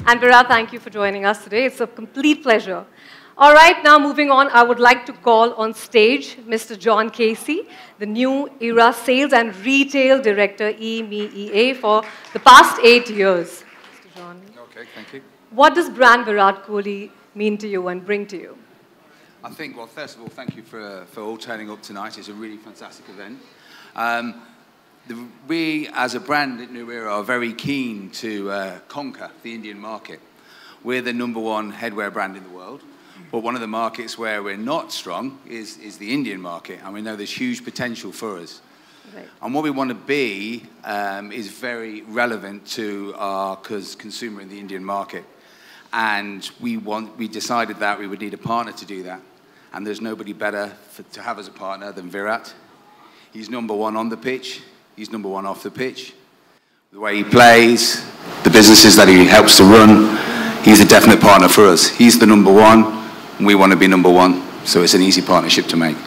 And Virat, thank you for joining us today. It's a complete pleasure. All right, now moving on, I would like to call on stage Mr. John Casey, the New Era Sales and Retail Director, EMEA, for the past 8 years. Mr. John. Okay, thank you. What does brand Virat Kohli mean to you and bring to you? I think, well, first of all, thank you for all turning up tonight. It's a really fantastic event. We, as a brand at New Era, are very keen to conquer the Indian market. We're the #1 headwear brand in the world. But one of the markets where we're not strong is the Indian market, and we know there's huge potential for us. Right. And what we want to be is very relevant to our consumer in the Indian market. And we decided that we would need a partner to do that. And there's nobody better to have as a partner than Virat. He's #1 on the pitch. He's #1 off the pitch. The way he plays, the businesses that he helps to run, he's a definite partner for us. He's the #1. We want to be #1, so it's an easy partnership to make.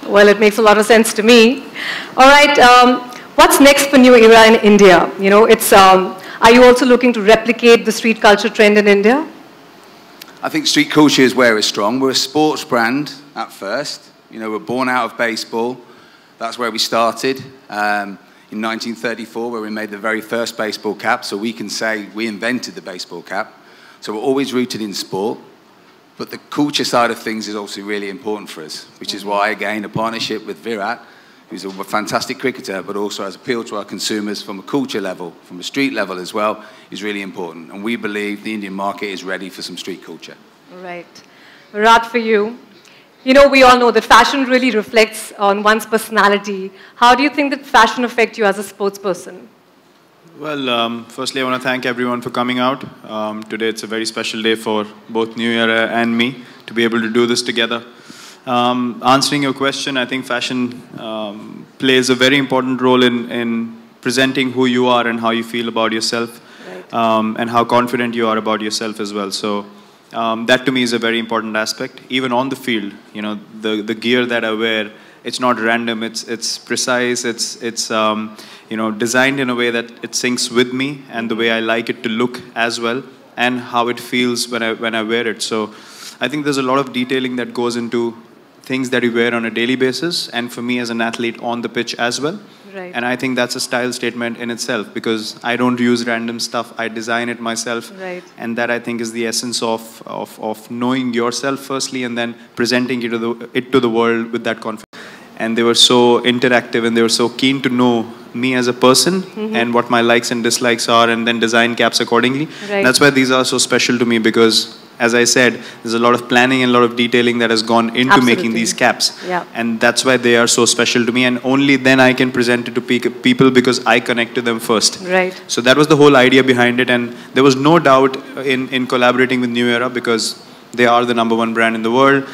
Well, it makes a lot of sense to me. All right, what's next for New Era in India? You know, are you also looking to replicate the street culture trend in India? I think street culture is where we're strong. We're a sports brand at first. You know, we're born out of baseball. That's where we started in 1934, where we made the very first baseball cap. So we can say we invented the baseball cap. So we're always rooted in sport. But the culture side of things is also really important for us, which is why, again, a partnership with Virat, who's a fantastic cricketer, but also has appealed to our consumers from a culture level, from a street level as well, is really important. And we believe the Indian market is ready for some street culture. Right. Virat, for you, you know, we all know that fashion really reflects on one's personality. How do you think that fashion affects you as a sports person? Well, firstly, I want to thank everyone for coming out. Today, it's a very special day for both New Era and me to be able to do this together. Answering your question, I think fashion plays a very important role in presenting who you are and how you feel about yourself, right. And how confident you are about yourself as well. So that to me is a very important aspect. Even on the field, you know, the gear that I wear, it's not random. It's precise. It's you know, designed in a way that it syncs with me and the way I like it to look as well, and how it feels when I wear it. So I think there's a lot of detailing that goes into things that you wear on a daily basis, and for me as an athlete on the pitch as well. Right. And I think that's a style statement in itself, because I don't use random stuff. I design it myself. Right. And that, I think, is the essence of knowing yourself firstly, and then presenting it to the world with that confidence. And they were so interactive, and they were so keen to know me as a person, and what my likes and dislikes are, and then design caps accordingly. Right. That's why these are so special to me, because, as I said, there's a lot of planning and a lot of detailing that has gone into making these caps. Yeah. And that's why they are so special to me, and only then I can present it to people, because I connect to them first. Right. So that was the whole idea behind it, and there was no doubt in collaborating with New Era, because they are the #1 brand in the world.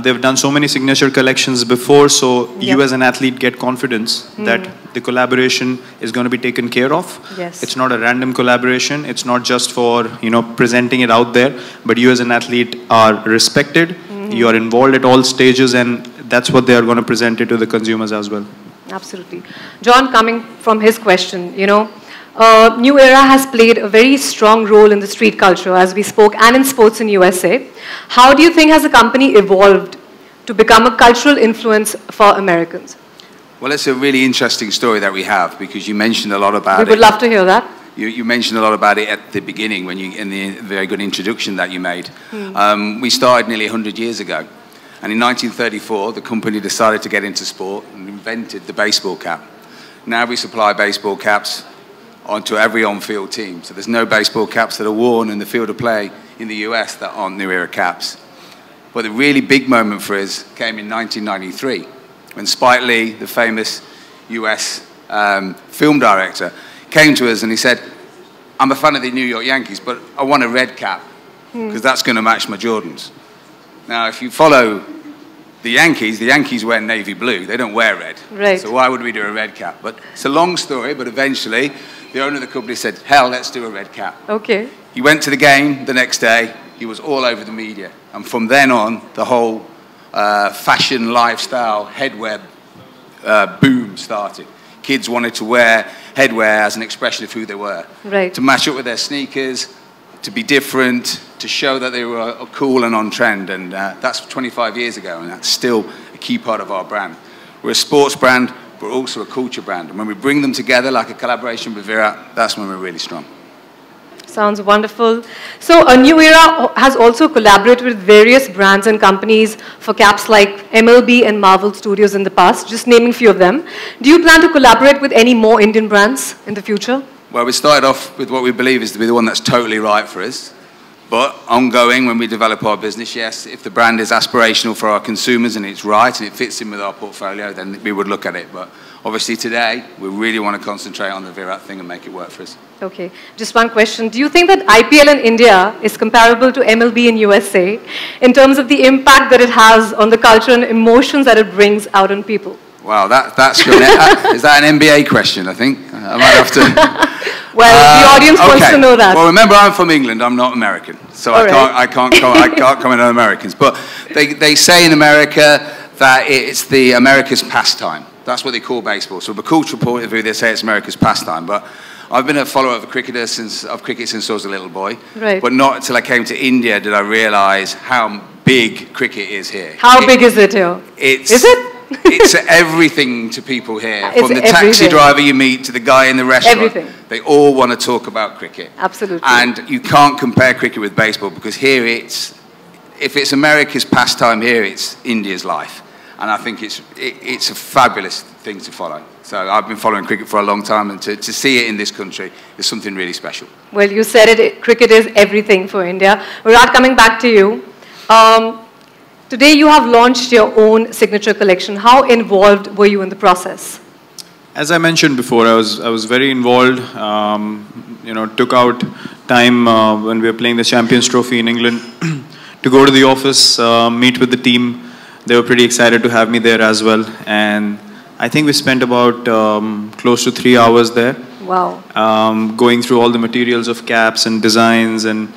They've done so many signature collections before, so you as an athlete get confidence that the collaboration is going to be taken care of. Yes. It's not a random collaboration. It's not just for, you know, presenting it out there, but you as an athlete are respected. You are involved at all stages, and that's what they are going to present it to the consumers as well. Absolutely. John, coming from his question, you know, New Era has played a very strong role in the street culture, as we spoke, and in sports in USA. How do you think has the company evolved to become a cultural influence for Americans? Well, it's a really interesting story that we have, because you mentioned a lot about it. We would love to hear that. You mentioned a lot about it at the beginning, in the very good introduction that you made. We started nearly 100 years ago. And in 1934, the company decided to get into sport and invented the baseball cap. Now we supply baseball caps onto every on-field team. So there's no baseball caps that are worn in the field of play in the US that aren't New Era caps. But the really big moment for us came in 1993, when Spike Lee, the famous US film director, came to us and he said, "I'm a fan of the New York Yankees, but I want a red cap, because that's going to match my Jordans." Now, if you follow the Yankees wear navy blue. They don't wear red. Right. So why would we do a red cap? But it's a long story, but eventually the owner of the company said, "Hell, let's do a red cap." Okay. He went to the game the next day. He was all over the media. And from then on, the whole fashion, lifestyle, headwear boom started. Kids wanted to wear headwear as an expression of who they were. Right. To match up with their sneakers, to be different, to show that they were cool and on trend. And that's 25 years ago, and that's still a key part of our brand. We're a sports brand, but also a culture brand. And when we bring them together, like a collaboration with Virat, that's when we're really strong. Sounds wonderful. So, a New Era has also collaborated with various brands and companies for caps like MLB and Marvel Studios in the past, just naming a few of them. Do you plan to collaborate with any more Indian brands in the future? Well, we started off with what we believe is to be the one that's totally right for us. But ongoing, when we develop our business, yes, if the brand is aspirational for our consumers and it's right and it fits in with our portfolio, then we would look at it. But obviously today, we really want to concentrate on the Virat thing and make it work for us. Okay, just one question. Do you think that IPL in India is comparable to MLB in USA in terms of the impact that it has on the culture and emotions that it brings out on people? Wow, that's good. Is that an NBA question, I think? I might have to... Well, the audience wants to know that. Well, remember, I'm from England. I'm not American, so I can't comment on Americans. But they say in America that it's the America's pastime. That's what they call baseball. So, from a cultural point of view, they say it's America's pastime. But I've been a follower of cricket since I was a little boy. Right. But not until I came to India did I realise how big cricket is here. How big is it here? Is it? It's everything to people here. It's From the everything. taxi driver you meet to the guy in the restaurant. Everything. They all want to talk about cricket. Absolutely. And you can't compare cricket with baseball because here if it's America's pastime here, it's India's life. And I think it's a fabulous thing to follow. So I've been following cricket for a long time, and to see it in this country is something really special. Well, you said it, cricket is everything for India. Virat, coming back to you. Today you have launched your own signature collection. How involved were you in the process? As I mentioned before, I was very involved. Took out time when we were playing the Champions Trophy in England to go to the office, meet with the team. They were pretty excited to have me there as well. And I think we spent about close to 3 hours there. Wow. Going through all the materials of caps and designs and,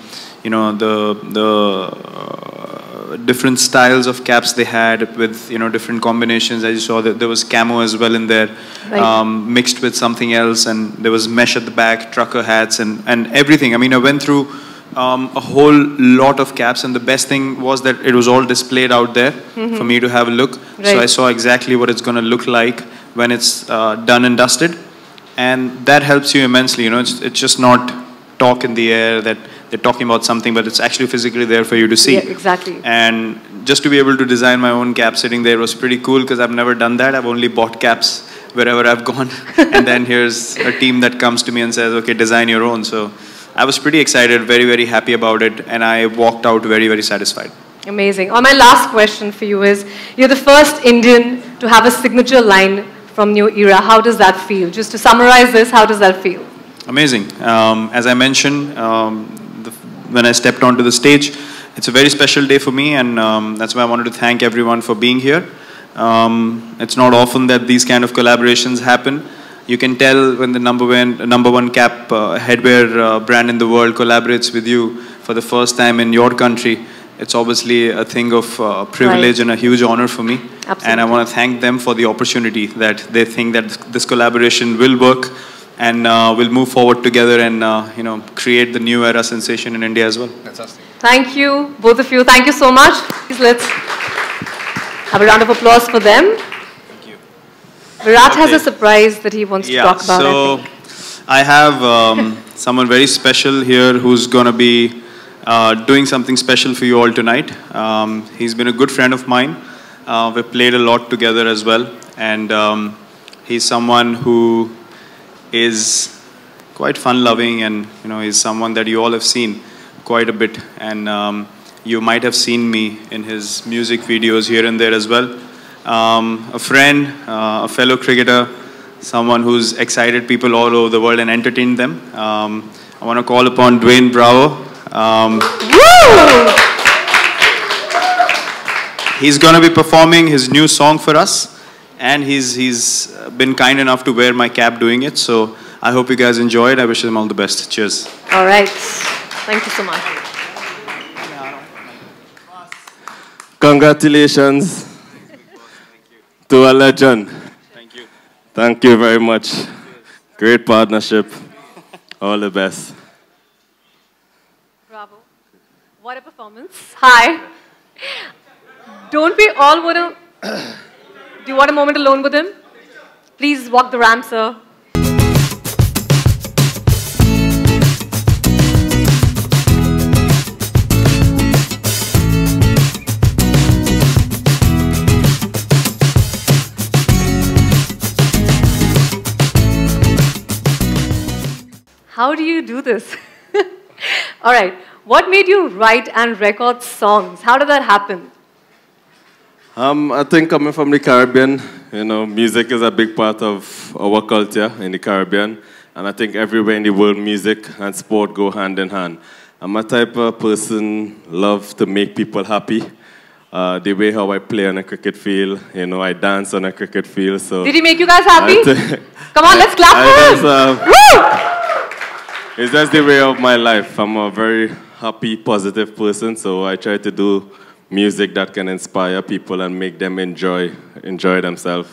different styles of caps they had with, different combinations. As you saw, that there was camo as well in there, right. Mixed with something else. And there was mesh at the back, trucker hats and everything. I mean, I went through a whole lot of caps, and the best thing was that it was all displayed out there for me to have a look. Right. So I saw exactly what it's going to look like when it's done and dusted, and that helps you immensely. It's just not talk in the air that they're talking about something, but it's actually physically there for you to see. Yeah, exactly. And just to be able to design my own cap sitting there was pretty cool, because I've never done that. I've only bought caps wherever I've gone, and then here's a team that comes to me and says, okay, design your own. So I was pretty excited, very, very happy about it, and I walked out very, very satisfied. Amazing. My last question for you is, you're the first Indian to have a signature line from New Era. How does that feel? Just to summarize this, how does that feel? Amazing. As I mentioned, when I stepped onto the stage, it's a very special day for me, and that's why I wanted to thank everyone for being here. It's not often that these kind of collaborations happen. You can tell when the number one cap headwear brand in the world collaborates with you for the first time in your country. It's obviously a thing of privilege, right, and a huge honor for me. Absolutely. And I want to thank them for the opportunity that they think that this collaboration will work, and we'll move forward together and create the New Era sensation in India as well. Fantastic. Thank you, both of you. Thank you so much. Please let's have a round of applause for them. Thank you. Virat has a surprise that he wants to talk about. So I have someone very special here who's going to be doing something special for you all tonight. He's been a good friend of mine. We've played a lot together as well, and he's someone who is quite fun-loving, and he's someone that you all have seen quite a bit, and you might have seen me in his music videos here and there as well. A friend, a fellow cricketer, someone who's excited people all over the world and entertained them. I want to call upon Dwayne Bravo. He's going to be performing his new song for us, and he's been kind enough to wear my cap doing it. So I hope you guys enjoy it. I wish him all the best. Cheers. All right. Thank you so much. Congratulations to a legend. Thank you. Thank you very much. Great partnership. All the best. What a performance. Hi. Don't we all want to... Do you want a moment alone with him? Please walk the ramp, sir. How do you do this? All right. What made you write and record songs? How did that happen? I think coming from the Caribbean, you know, music is a big part of our culture in the Caribbean. And I think everywhere in the world, music and sport go hand in hand. I'm a type of person, love to make people happy. The way how I play on a cricket field, you know, I dance on a cricket field. So did he make you guys happy? Come on, let's clap for him. Woo! It's just the way of my life. I'm a very happy, positive person, so I try to do music that can inspire people and make them enjoy themselves.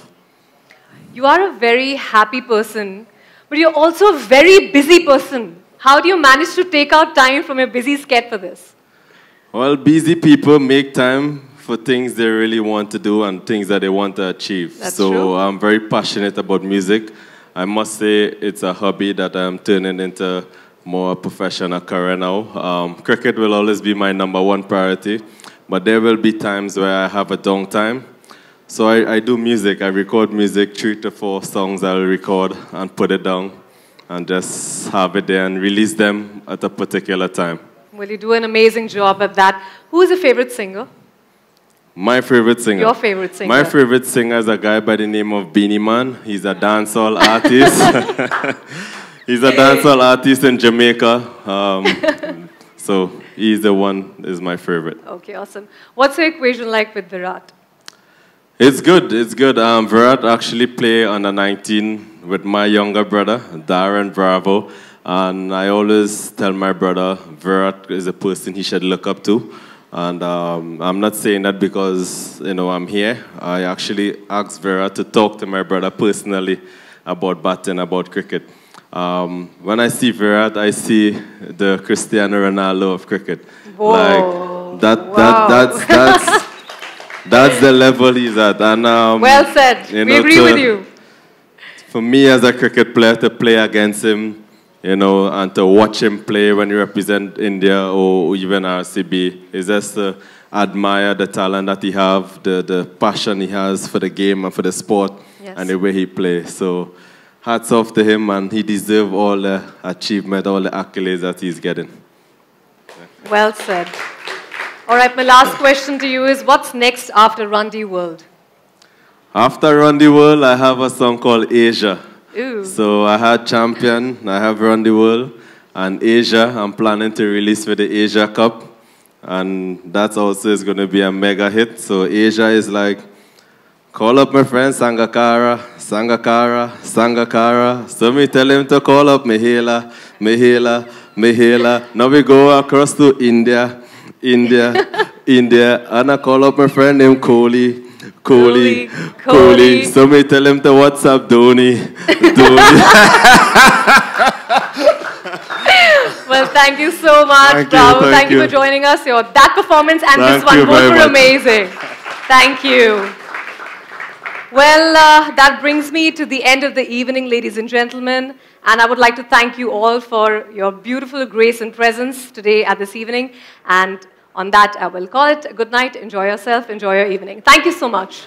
You are a very happy person, but you're also a very busy person. How do you manage to take out time from your busy schedule for this? Well, busy people make time for things they really want to do and things that they want to achieve. That's so true. I'm very passionate about music. I must say it's a hobby that I'm turning into more a professional career now. Cricket will always be my #1 priority, but there will be times where I have a downtime. So I do music. I record music, 3 to 4 songs I'll record and put it down and just have it there and release them at a particular time. Well, you do an amazing job at that. Who is your favorite singer? My favorite singer. Your favorite singer. My favorite singer is a guy by the name of Beanie Man. He's a dancehall artist. He's a dancehall artist in Jamaica. So he's the one is my favorite. Okay, awesome. What's your equation like with Virat? It's good. It's good. Virat actually play under 19 with my younger brother, Darren Bravo. And I always tell my brother, Virat is a person he should look up to. And I'm not saying that because, you know, I'm here. I actually asked Vera to talk to my brother personally about batting, about cricket. When I see Virat, I see the Cristiano Ronaldo of cricket. Whoa. Like that's the level he's at. And well said. We agree with you. For me as a cricket player to play against him, you know, and to watch him play when he represent India or even RCB, is just to admire the talent that he have, the passion he has for the game and for the sport, yes, and the way he plays. So hats off to him, and he deserves all the achievement, all the accolades that he's getting. Well said. All right, my last question to you is, what's next after Run the World? After Run the World, I have a song called Asia. Ooh. So I had Champion, I have Run the World, and Asia, I'm planning to release for the Asia Cup. And that also is going to be a mega hit. So Asia is like, call up my friend Sangakkara, Sangakkara, Sangakkara. So me tell him to call up Mihela, Mihela, Mihela. Now we go across to India, India. And I call up my friend named Kohli. Kohli. So me tell him to WhatsApp Dhoni. Well, thank you so much, Bravo. Thank you for joining us. That performance and this one both were amazing. Thank you. Well, that brings me to the end of the evening, ladies and gentlemen. And I would like to thank you all for your beautiful grace and presence today at this evening. And on that, I will call it a good night. Enjoy yourself. Enjoy your evening. Thank you so much.